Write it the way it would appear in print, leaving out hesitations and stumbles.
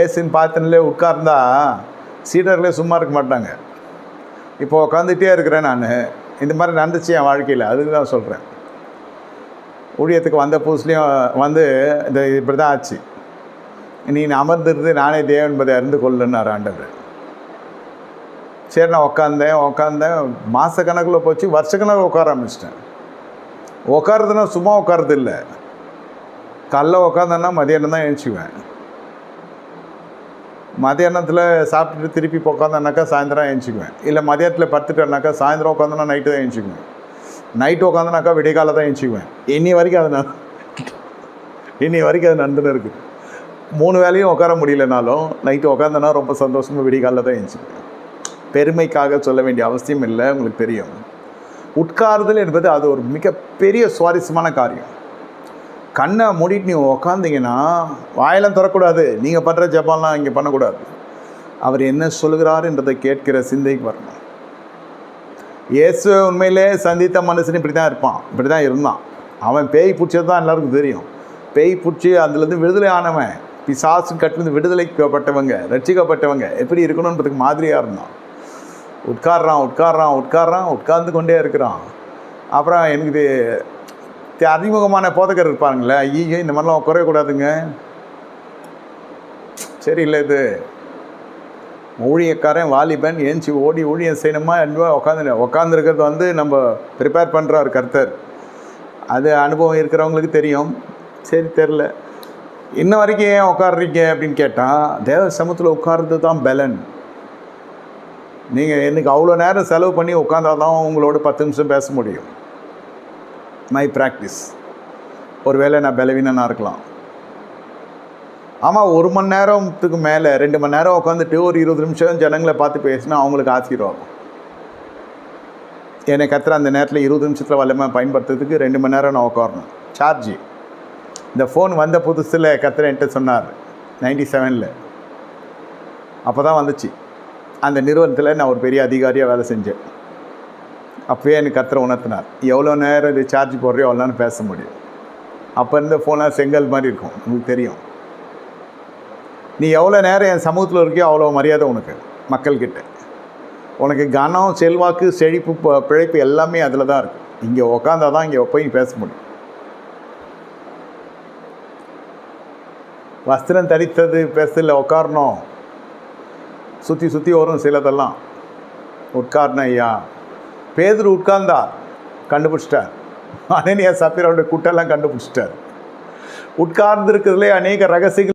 ஏசுன்னு பார்த்துனே உட்கார்ந்தா சீடர்களே சும்மா இருக்க மாட்டாங்க. இப்போ உட்காந்துகிட்டே இருக்கிறேன் நான். இந்த மாதிரி நடந்துச்சு என் வாழ்க்கையில். அதுக்கு தான் சொல்கிறேன். ஊழியத்துக்கு வந்த புதுசுலேயும் வந்து இப்படி தான் ஆச்சு. நீ அமர்ந்திருந்து நானே தேவன் என்பதை அறிந்து கொள்ளுன்னார் ஆண்டவர். சரி, நான் உட்காந்தேன். மாதக்கணக்கில் போச்சு, வருஷக்கணக்கில் உட்கார ஆரம்பிச்சிட்டேன். உட்காருதுன்னா சும்மா உட்காருது இல்லை. காலைல உட்காந்தேன்னா மதியானம் தான் எழுந்திக்குவேன். மதியானத்தில் சாப்பிட்டுட்டு திருப்பி உட்காந்தேன்னாக்கா சாயந்தரம் எழுந்திக்குவேன். இல்லை மதியத்தில் படுத்துட்டேன்னாக்கா சாயந்தரம் உட்காந்தோன்னா நைட்டு தான் எழுந்திக்குவேன். நைட்டு உட்காந்தனாக்கா விடிகால தான் எழுந்திக்குவேன். இன்னி வரைக்கும் அது நடந்துன்னு இருக்குது. 3 வேளையும் உட்கார முடியலனாலும் நைட்டு உட்காந்தனா ரொம்ப சந்தோஷமாக விடிகாலில் தான் எழுந்திக்குவேன். பெருமைக்காக சொல்ல வேண்டிய அவசியம் இல்லை, உங்களுக்கு தெரியும். உட்காருதல் என்பது அது ஒரு மிகப்பெரிய சுவாரஸ்யமான காரியம். கண்ணை மூடிட்டு நீங்கள் உக்காந்திங்கன்னா வாயெல்லாம் தரக்கூடாது. நீங்கள் பண்ணுற ஜெபம்லாம் இங்கே பண்ணக்கூடாது. அவர் என்ன சொல்கிறார் என்றதை கேட்கிற சிந்தைக்கு வரணும். இயேசு உண்மையிலே சந்தித்த மனுஷன் இப்படி தான் இருப்பான், இப்படி தான் இருந்தான். அவன் பேய் பிடிச்சது தான் எல்லாருக்கும் தெரியும். பேய் பிடிச்சி அதுலேருந்து விடுதலை ஆனவன், பிசாசு கட்டிலிருந்து விடுதலைக்கப்பட்டவங்க, ரட்சிக்கப்பட்டவங்க எப்படி இருக்கணுன்றதுக்கு மாதிரியாக இருந்தான். உட்கார்ந்து கொண்டே இருக்கிறான். அப்புறம் எனக்கு அறிமுகமான போதகர் இருப்பாங்களே, ஐயோ இந்த மாதிரிலாம் உட்காரக்கூடாதுங்க, சரி இல்லை, இது ஊழியக்காரன் வாலிபன் ஏஞ்சி ஓடி ஊழியம் செய்யணுமா என்பா உட்காந்துருக்கிறது வந்து நம்ம ப்ரிப்பேர் பண்ணுறார் கர்த்தர். அது அனுபவம் இருக்கிறவங்களுக்கு தெரியும். சரி, தெரில இன்ன வரைக்கும் ஏன் உட்காடுறீங்க அப்படின்னு கேட்டால், தேவ சமூகத்தில் உட்கார்றது தான் பலன். நீங்கள் எனக்கு அவ்வளோ நேரம் செலவு பண்ணி உட்காந்தா தான் உங்களோட 10 நிமிஷம் பேச முடியும். My practice. ஒரு வேளை நான் பலவீனனாக இருக்கலாம். ஆமாம், 1 மணி நேரத்துக்கு மேலே 2 மணி நேரம் உட்காந்துட்டு ஒரு 20 நிமிஷம் ஜனங்களை பார்த்து பேசினா அவங்களுக்கு ஆசீர்வாதம். என்னை கத்துற அந்த நேரத்தில் 20 நிமிஷத்தில் வல்லமாக பயன்படுத்துறதுக்கு 2 மணி நேரம் நான் உட்காரணும். சார்ஜி இந்த ஃபோன் வந்த புதுசில் கத்துற என்கிட்ட சொன்னார், 97ல் அப்போ தான் வந்துச்சு. அந்த நிறுவனத்தில் நான் ஒரு பெரிய அதிகாரியாக வேலை செஞ்சேன். அப்போயே எனக்கு கத்துற உணர்த்தினார், எவ்வளோ நேரம் இது சார்ஜ் போடுறியோ அவ்வளோ நேரம் பேச முடியும். அப்போ இருந்த ஃபோனாக செங்கல் மாதிரி இருக்கும், உங்களுக்கு தெரியும். நீ எவ்வளோ நேரம் என் சமூகத்தில் இருக்கியோ அவ்வளோ மரியாதை உனக்கு மக்கள்கிட்ட. உனக்கு கனம், செல்வாக்கு, செழிப்பு, பிழைப்பு எல்லாமே அதில் தான் இருக்குது. இங்கே உக்காந்தா தான் இங்கே போய் பேச முடியும். வஸ்திரம் தரித்தது பேசல, உட்காரணும். சுற்றி வரும் சிலதெல்லாம். உட்காரணும் ஐயா. பேதுரு உட்கார்ந்தார், கண்டுபிடிச்சிட்டார். அனனியா சப்பீராவுடைய கூட்டெல்லாம் கண்டுபிடிச்சிட்டார். உட்கார்ந்து இருக்கிறதுலே அநேக ரகசியங்கள்